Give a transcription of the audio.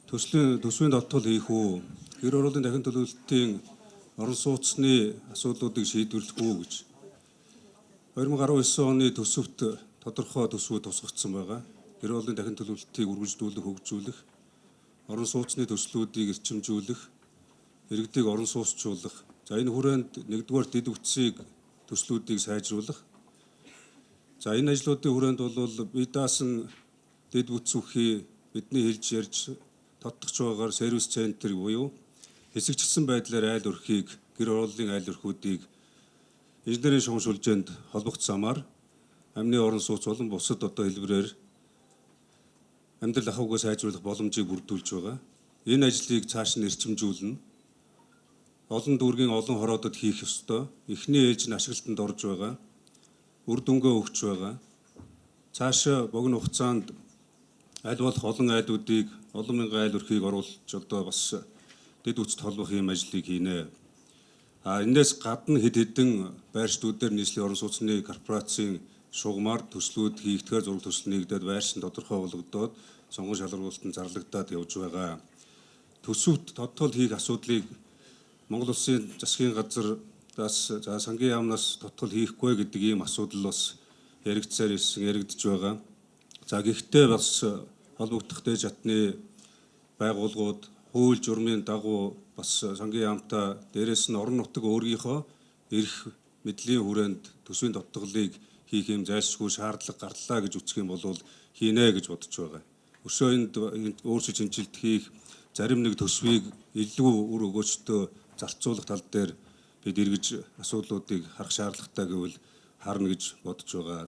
төсвийн доттол хийх үү, гэр оролын дахин төлөвлөлтийн орон сууцны асуудлуудыг шийдвэрлэх үү гэж 2019 оны төсөвт тодорхой төсвүүд тусгагдсан байгаа. Гэр оролын дахин төлөвлөлтийг үргэлжлүүлэх, хөгжүүлэх, орон сууцны төслүүдийг эрчимжүүлэх, иргэдийг орон сууцчуулах. За энэ хүрээнд нэгдүгээр дэд үтсийг төслүүдийг сайжруулах. За энэ ажлуудын хүрээнд бол бие даасан дэд бүтц үхий бидний хэлж ярьж тодтогч байгаагаар сервис центр буюу хэсэгчилсэн байдлаар айл өрхийг, гэр ороллын айл өрхүүдийг инженерийн шугам шүлжээнд холбогдсамаар амны орон сууц болон бусад хэлбэрээр амьдрал ахуйгаа сайжруулах боломжийг бүрдүүлж байгаа. Энэ ажлыг цааш нь эрчимжүүлнэ. Олон дүүргийн олон хороодод хийх ёстой. Эхний ээлж нь ашиглалтанд орж байгаа. Үр дүнгээ өгч байгаа. Цаашаа богино хугацаанд аль болох олон айлуудыг, олон мянган айл өрхийг оруулж бас дэд үтцэд холбох юм ажлыг хийнэ. Энээс гадна хэд хэдэн байршдуудаар нийслэлийн орон сууцны корпорацийн шугамар төслүүд хийгдэхээр зураг төсөл нэгдээд байршин тодорхой болгогдоод сонгон шалгуулалтанд зарлагдаад явж байгаа. Төсөвт тодтол хийх асуудлыг Монгол Улсын засгийн газраас сангийн яамнаас тодтол хийхгүй гэдэг ийм асуудал бас яригдж байгаа. За гэхдээ бас холбогдох дээд шатны байгууллагууд хууль журмын дагуу бас сангийн яамтай дээрээс нь орон нутаг өөрийнхөө эрх мэдлийн хүрээнд төсвийн тодтголыг хийх юм зайлшгүй шаардлага гарлаа гэж үзэх юм бол хийнэ гэж бодож байгаа. Өшөө энд өөрсдөө чимчилт хийх зарим нэг төсвийг илүү үр өгөөжтэй зарцуулах тал дээр бид эргэж асуудлуудыг харах шаардлагатай гэвэл харна гэж бодож байгаа.